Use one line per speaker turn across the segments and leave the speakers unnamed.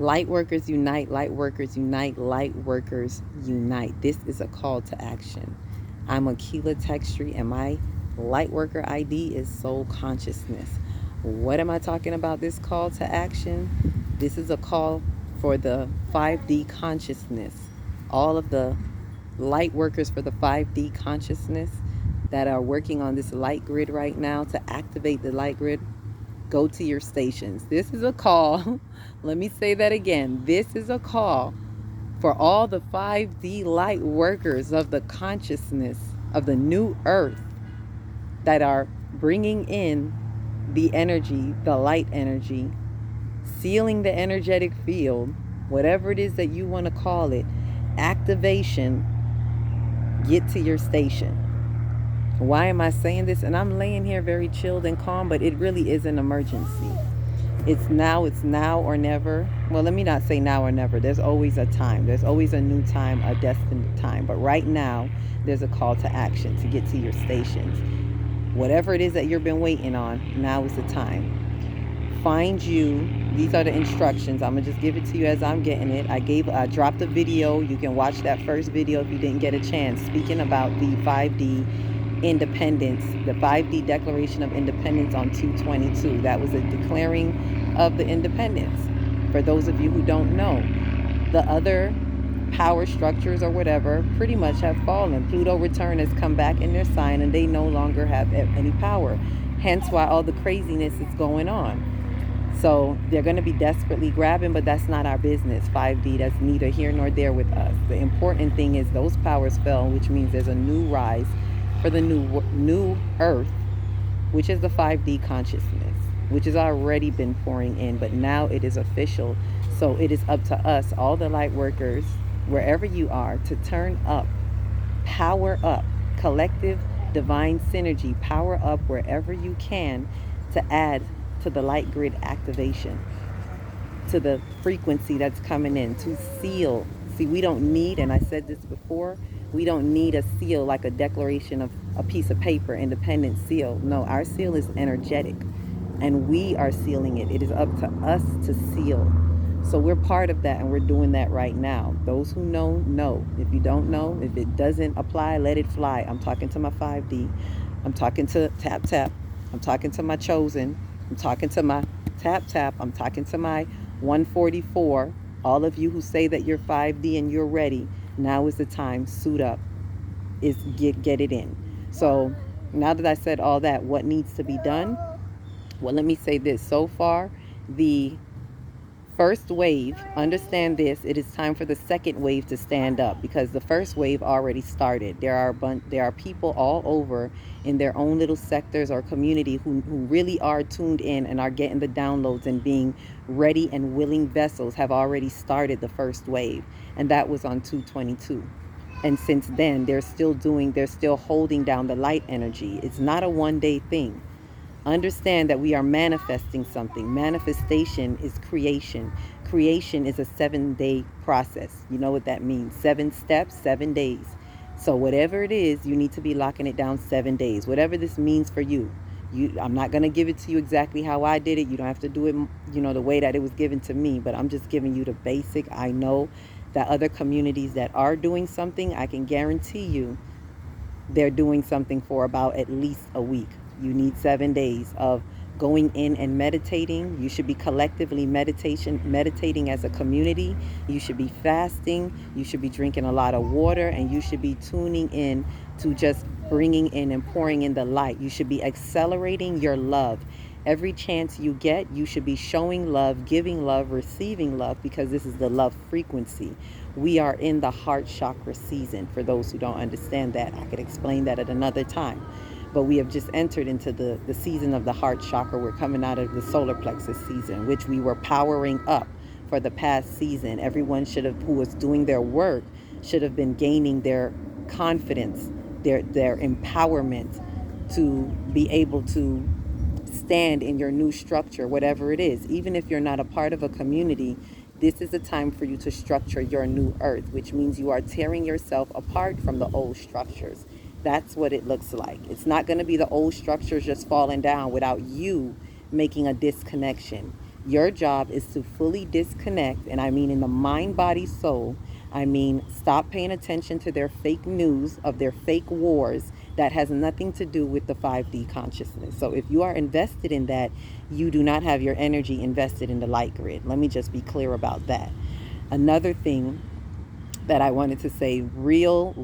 Light workers unite, light workers unite, light workers unite. This is a call to action. I'm Akila Textry, and my light worker ID is soul consciousness. What am I talking about? This call to action? This is a call for the 5D consciousness. All of the light workers for the 5D consciousness that are working on this light grid right now to activate the light grid, go to your stations. This is a call. Let me say that again. This is a call for all the 5D light workers of the consciousness of the new earth that are bringing in the energy, the light energy, sealing the energetic field, whatever it is that you want to call it, activation. Get to your station. Why am I saying this? And I'm laying here very chilled and calm, but it really is an emergency. It's now or never. Well, let me not say now or never. There's always a time. There's always a new time, a destined time. But right now, there's a call to action to get to your stations. Whatever it is that you've been waiting on, now is the time. Find you. These are the instructions. I'm going to just give it to you as I'm getting it. I dropped a video. You can watch that first video if you didn't get a chance, speaking about the 5D independence, the 5D Declaration of Independence on 2/22. That was a declaring of the independence. For those of you who don't know, the other power structures or whatever pretty much have fallen. Pluto return has come back in their sign and they no longer have any power. Hence why all the craziness is going on. So they're going to be desperately grabbing, but that's not our business. 5D, that's neither here nor there with us. The important thing is those powers fell, which means there's a new rise for the new earth, which is the 5D consciousness, which has already been pouring in, but now it is official. So it is up to us, all the light workers, wherever you are, to turn up, power up, collective divine synergy, power up wherever you can to add to the light grid activation, to the frequency that's coming in, to seal. See, we don't need, and I said this before, we don't need a seal like a declaration of a piece of paper, independent seal. No, our seal is energetic and we are sealing it. It is up to us to seal. So we're part of that and we're doing that right now. Those who know. If you don't know, if it doesn't apply, let it fly. I'm talking to my 5D. I'm talking to Tap Tap. I'm talking to my Chosen. I'm talking to my Tap Tap. I'm talking to my 144. All of you who say that you're 5D and you're ready, now is the time. Suit up. Get it in. So now that I said all that, what needs to be done? Well, let me say this. So far, the first wave, understand this, it is time for the second wave to stand up because the first wave already started. There are people all over in their own little sectors or community who really are tuned in and are getting the downloads and being ready and willing vessels have already started the first wave, and that was on 2/22. And since then, they're still holding down the light energy. It's not a one-day thing. Understand that we are manifesting something. Manifestation is creation. Creation is a 7-day process. You know what that means. 7 steps, 7 days. So whatever it is, you need to be locking it down 7 days. Whatever this means for you. I'm not going to give it to you exactly how I did it. You don't have to do it, the way that it was given to me. But I'm just giving you the basic. I know that other communities that are doing something, I can guarantee you they're doing something for about at least a week. You need 7 days of going in and meditating. You should be collectively meditating as a community. You should be fasting. You should be drinking a lot of water, and you should be tuning in to just bringing in and pouring in the light. You should be accelerating your love. Every chance you get, you should be showing love, giving love, receiving love, because this is the love frequency. We are in the heart chakra season. For those who don't understand that, I could explain that at another time. But we have just entered into the season of the heart chakra. We're coming out of the solar plexus season, which we were powering up for the past season. Everyone who was doing their work should have been gaining their confidence, their empowerment to be able to stand in your new structure, whatever it is. Even if you're not a part of a community, this is the time for you to structure your new earth, which means you are tearing yourself apart from the old structures. That's what it looks like. It's not going to be the old structures just falling down without you making a disconnection. Your job is to fully disconnect, and I mean in the mind, body, soul. I mean, stop paying attention to their fake news of their fake wars that has nothing to do with the 5D consciousness. So if you are invested in that, you do not have your energy invested in the light grid. Let me just be clear about that. Another thing that I wanted to say, real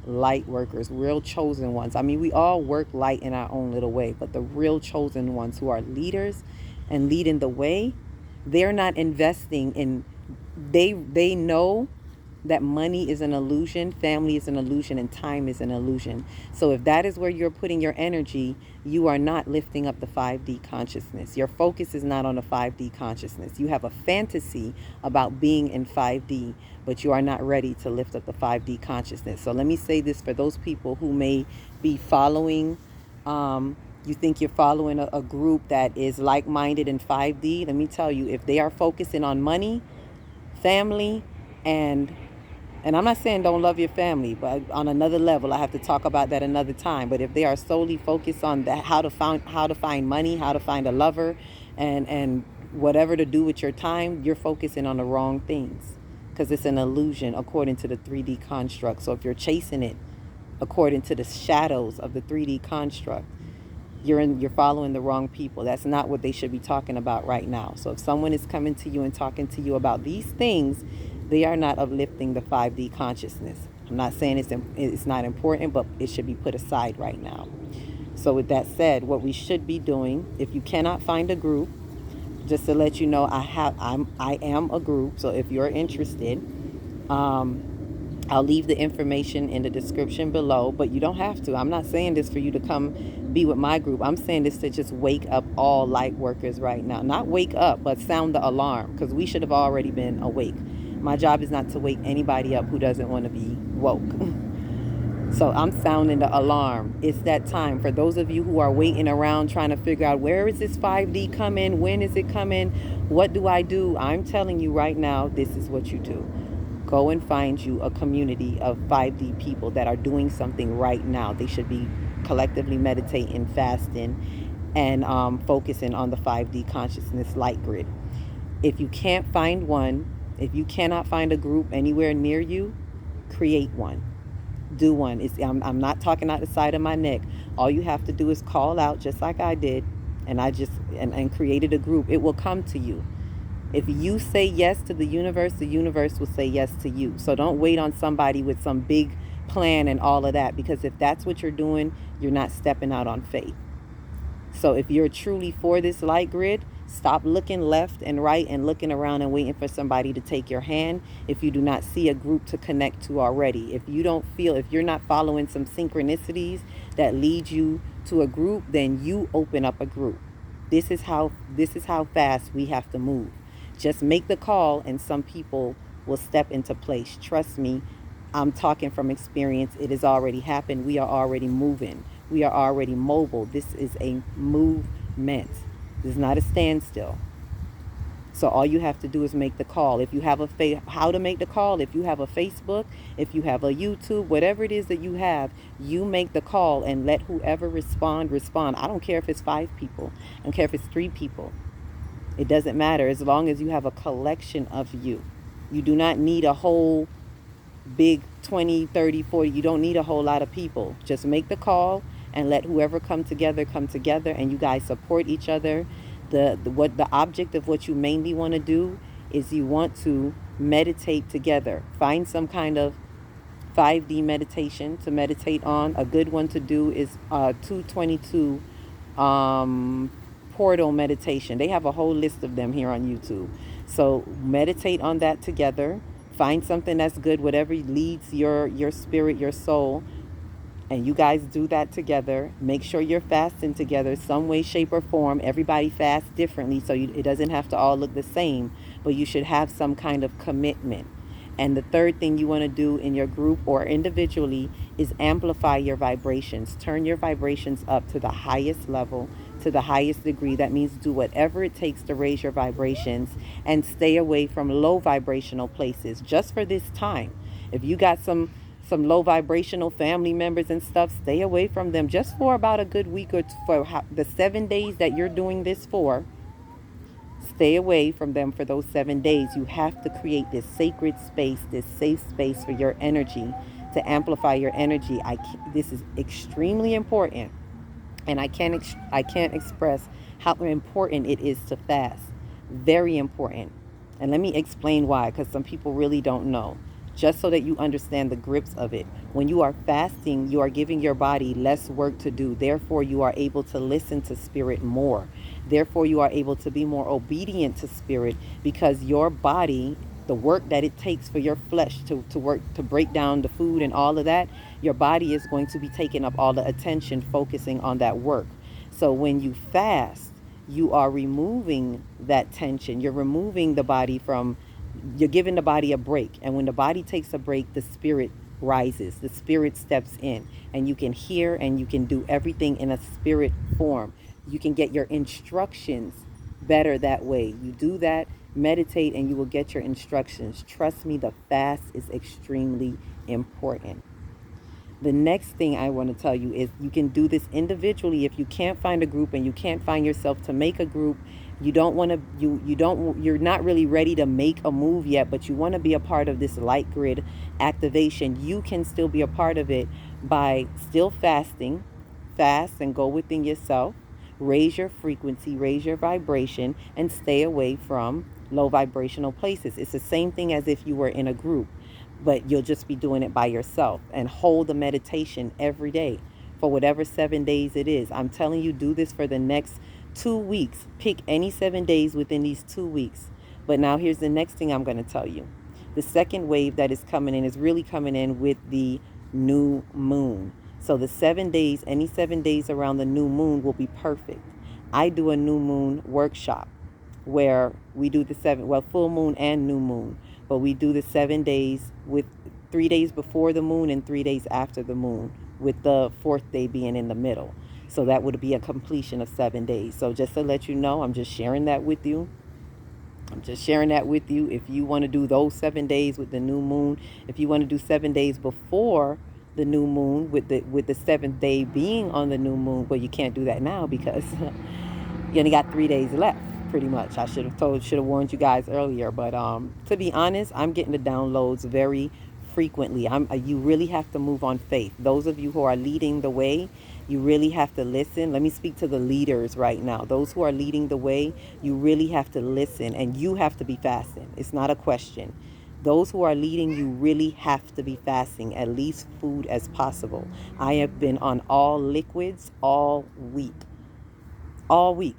light workers, real chosen ones. I mean, we all work light in our own little way, but the real chosen ones who are leaders and leading the way, they're not investing in, they know that money is an illusion, family is an illusion, and time is an illusion. So if that is where you're putting your energy, you are not lifting up the 5D consciousness. Your focus is not on the 5D consciousness. You have a fantasy about being in 5D, but you are not ready to lift up the 5D consciousness. So let me say this for those people who may be following, you think you're following a group that is like-minded in 5D. Let me tell you, if they are focusing on money, family, and I'm not saying don't love your family, but on another level, I have to talk about that another time. But if they are solely focused on that, how to find money, how to find a lover, and whatever to do with your time, you're focusing on the wrong things, because it's an illusion according to the 3D construct. So if you're chasing it according to the shadows of the 3D construct, you're following the wrong people. That's not what they should be talking about right now. So if someone is coming to you and talking to you about these things, they are not uplifting the 5D consciousness. I'm not saying it's not important, but it should be put aside right now. So with that said, what we should be doing, if you cannot find a group, just to let you know, I am a group. So if you're interested, I'll leave the information in the description below, but you don't have to. I'm not saying this for you to come be with my group. I'm saying this to just wake up all light workers right now. Not wake up, but sound the alarm, because we should have already been awake. My job is not to wake anybody up who doesn't want to be woke. So I'm sounding the alarm. It's that time. For those of you who are waiting around trying to figure out, where is this 5D coming? When is it coming? What do I do? I'm telling you right now, this is what you do. Go and find you a community of 5D people that are doing something right now. They should be collectively meditating, fasting, and focusing on the 5D consciousness light grid. If you can't find one, if you cannot find a group anywhere near you, create one. Do one. I'm not talking out the side of my neck. All you have to do is call out, just like I did, and I just and created a group. It will come to you. If you say yes to the universe will say yes to you. So don't wait on somebody with some big plan and all of that, because if that's what you're doing, you're not stepping out on faith. So if you're truly for this light grid, stop looking left and right and looking around and waiting for somebody to take your hand if you do not see a group to connect to already. If you're not following some synchronicities that lead you to a group, then you open up a group. This is how fast we have to move. Just make the call and some people will step into place. Trust me, I'm talking from experience. It has already happened. We are already moving. We are already mobile. This is a movement. This is not a standstill. So all you have to do is make the call. If you have how to make the call, if you have a Facebook, if you have a YouTube, whatever it is that you have, you make the call and let whoever respond. I don't care if it's 5 people. I don't care if it's 3 people. It doesn't matter, as long as you have a collection of you. You do not need a whole big 20, 30, 40. You don't need a whole lot of people. Just make the call and let whoever come together, and you guys support each other. The object of what you mainly want to do is you want to meditate together. Find some kind of 5D meditation to meditate on. A good one to do is 222 portal meditation. They have a whole list of them here on YouTube. So meditate on that together. Find something that's good, whatever leads your spirit, your soul, and you guys do that together. Make sure you're fasting together, some way, shape, or form. Everybody fasts differently, so it doesn't have to all look the same, but you should have some kind of commitment. And the third thing you want to do in your group or individually is amplify your vibrations. Turn your vibrations up to the highest level, to the highest degree. That means do whatever it takes to raise your vibrations and stay away from low vibrational places just for this time. If you got some some low vibrational family members and stuff, stay away from them just for about a good week or for the 7 days that you're doing this for. Stay away from them for those 7 days. You have to create this sacred space, this safe space for your energy, to amplify your energy. This is extremely important, and I can't express how important it is to fast. Very important. And let me explain why, because some people really don't know. Just so that you understand the grips of it. When you are fasting, you are giving your body less work to do. Therefore, you are able to listen to spirit more. Therefore, you are able to be more obedient to spirit, because your body, the work that it takes for your flesh to work, to break down the food and all of that, your body is going to be taking up all the attention, focusing on that work. So when you fast, you are removing that tension. You're removing the body from, you're giving the body a break. And when the body takes a break, the spirit rises, the spirit steps in, and you can hear and you can do everything in a spirit form. You can get your instructions better that way. You do that, meditate, and you will get your instructions. Trust me, the fast is extremely important. The next thing I want to tell you is you can do this individually. If you can't find a group and you can't find yourself to make a group, you don't want to, you're not really ready to make a move yet, but you want to be a part of this light grid activation. You can still be a part of it by still fasting. Fast and go within yourself. Raise your frequency, raise your vibration, and stay away from low vibrational places. It's the same thing as if you were in a group, but you'll just be doing it by yourself. And hold a meditation every day for whatever 7 days it is. I'm telling you, do this for the next 2 weeks. Pick any 7 days within these 2 weeks. But now here's the next thing I'm going to tell you. The second wave that is coming in is really coming in with the new moon. So the 7 days, any 7 days around the new moon will be perfect. I do a new moon workshop where we do the full moon and new moon, but we do the 7 days with 3 days before the moon and 3 days after the moon, with the fourth day being in the middle. So that would be a completion of 7 days. So just to let you know, I'm just sharing that with you. If you want to do those 7 days with the new moon, if you want to do 7 days before the new moon with the seventh day being on the new moon, well, you can't do that now because you only got 3 days left, pretty much. I should have warned you guys earlier, but to be honest, I'm getting the downloads very frequently. You really have to move on faith. Those of you who are leading the way, you really have to listen. Let me speak to the leaders right now. Those who are leading the way, you really have to listen, and you have to be fasting. It's not a question. Those who are leading, you really have to be fasting, at least food as possible. I have been on all liquids all week,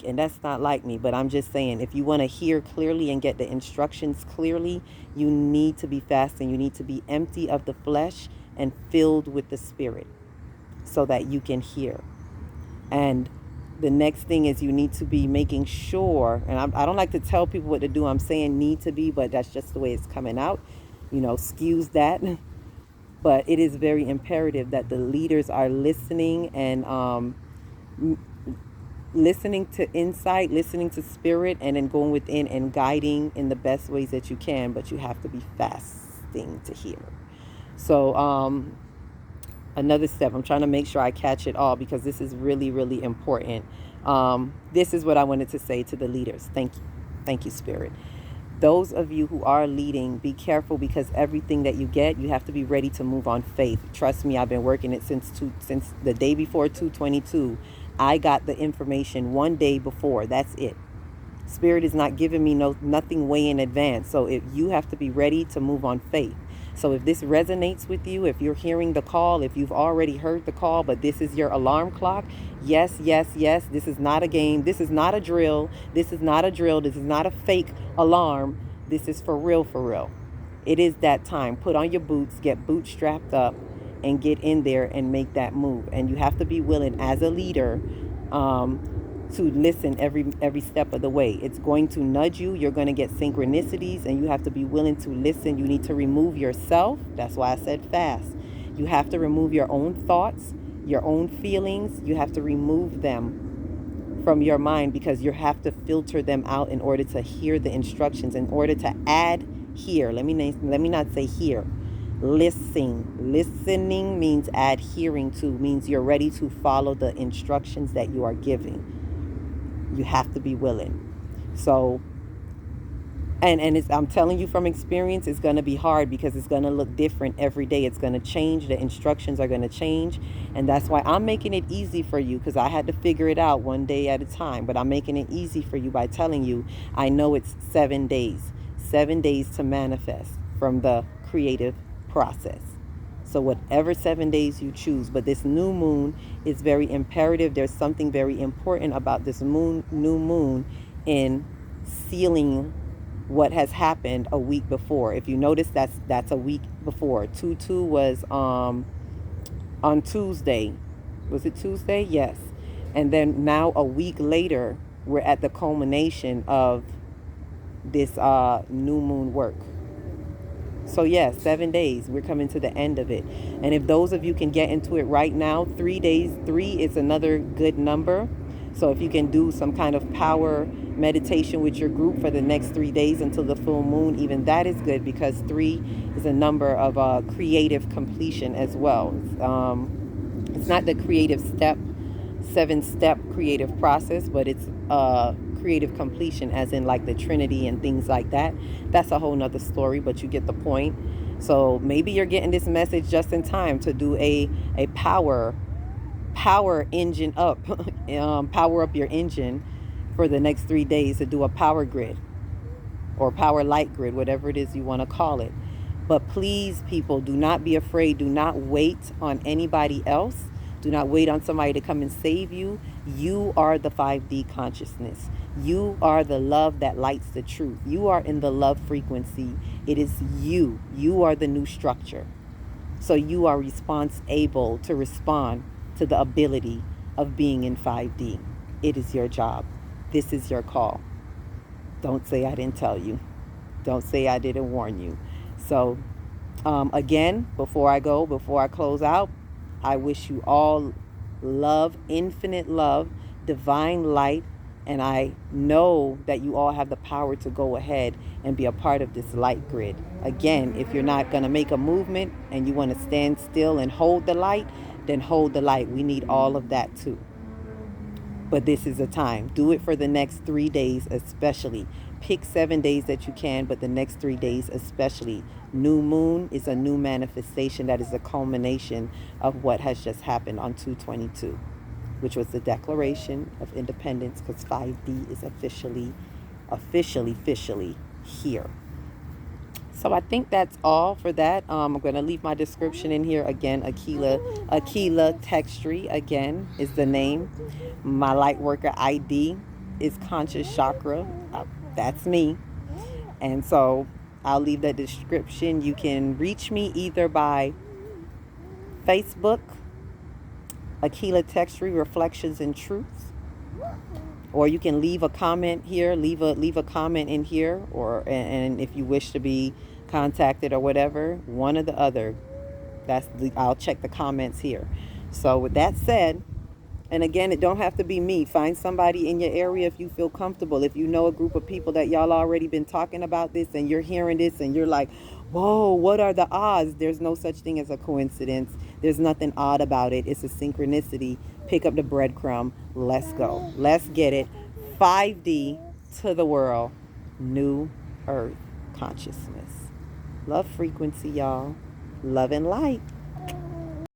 and that's not like me, but I'm just saying, if you want to hear clearly and get the instructions clearly, you need to be fasting. You need to be empty of the flesh and filled with the spirit so that you can hear. And the next thing is you need to be making sure, and I don't like to tell people what to do. I'm saying need to be, but that's just the way it's coming out. Excuse that. But it is very imperative that the leaders are listening and listening to insight, listening to spirit, and then going within and guiding in the best ways that you can. But you have to be fasting to hear. So another step, I'm trying to make sure I catch it all because this is really, really important. This is what I wanted to say to the leaders. Thank you, Spirit. Those of you who are leading, be careful, because everything that you get, you have to be ready to move on faith. Trust me, I've been working it since the day before 2/22. I got the information 1 day before. That's it. Spirit is not giving me nothing way in advance. So if you have to be ready to move on faith. So if this resonates with you, if you're hearing the call, if you've already heard the call, but this is your alarm clock, yes. This is not a game. This is not a drill. This is not a fake alarm. This is for real. It is that time. Put on your boots, get bootstrapped up, and get in there and make that move. And you have to be willing as a leader to listen every step of the way. It's going to nudge you. You're going to get synchronicities, and you have to be willing to listen. You need to remove yourself. That's why I said fast. You have to remove your own thoughts, your own feelings. You have to remove them from your mind, because you have to filter them out in order to hear the instructions, in order to add here. Let me not say here. Listening means adhering to, means you're ready to follow the instructions that you are giving. You have to be willing. So, and I'm telling you from experience, it's going to be hard because it's going to look different every day. It's going to change. The instructions are going to change. And that's why I'm making it easy for you, because I had to figure it out one day at a time. But I'm making it easy for you by telling you, I know it's 7 days. 7 days to manifest from the creative process. So whatever 7 days you choose. But this new moon is very imperative. There's something very important about this new moon in sealing what has happened a week before. If you notice, that's a week before. 2/2 was on Tuesday. Was it Tuesday? Yes. And then now a week later, we're at the culmination of this new moon work. So yeah, 7 days. We're coming to the end of it. And if those of you can get into it right now, 3 days, 3 is another good number. So if you can do some kind of power meditation with your group for the next 3 days until the full moon, even that is good, because 3 is a number of creative completion as well. It's not the creative step, 7-step creative process, but it's creative completion, as in like the Trinity and things like that. That's a whole nother story, but you get the point. So maybe you're getting this message just in time to do a power engine up, power up your engine for the next 3 days, to do a power grid or power light grid, whatever it is you want to call it. But please, people, do not be afraid. Do not wait on anybody else. Do not wait on somebody to come and save you. You are the 5D consciousness. You are the love that lights the truth. You are in the love frequency. It is you. You are the new structure. So you are able to respond to the ability of being in 5D. It is your job. This is your call. Don't say I didn't tell you. Don't say I didn't warn you. So again, before I close out, I wish you all love, infinite love, divine light, and I know that you all have the power to go ahead and be a part of this light grid. Again, if you're not going to make a movement and you want to stand still and hold the light, then hold the light. We need all of that too. But this is a time. Do it for the next 3 days especially. Pick 7 days that you can, but the next 3 days especially. New moon is a new manifestation that is a culmination of what has just happened on 2/22, which was the Declaration of Independence, because 5D is officially here. So I think that's all for that. I'm going to leave my description in here again. Aquila Textry, again, is the name. My Lightworker ID is Conscious Chakra. That's me. And so I'll leave that description. You can reach me either by Facebook, Aquila Textry Reflections and Truths, or you can leave a comment here. Leave a comment in here, and if you wish to be contacted or whatever, one or the other. I'll check the comments here. So with that said, and again, it don't have to be me. Find somebody in your area if you feel comfortable. If you know a group of people that y'all already been talking about this, and you're hearing this and you're like, whoa, what are the odds? There's no such thing as a coincidence. There's nothing odd about it. It's a synchronicity. Pick up the breadcrumb. Let's go. Let's get it. 5D to the world. New Earth consciousness. Love frequency, y'all. Love and light.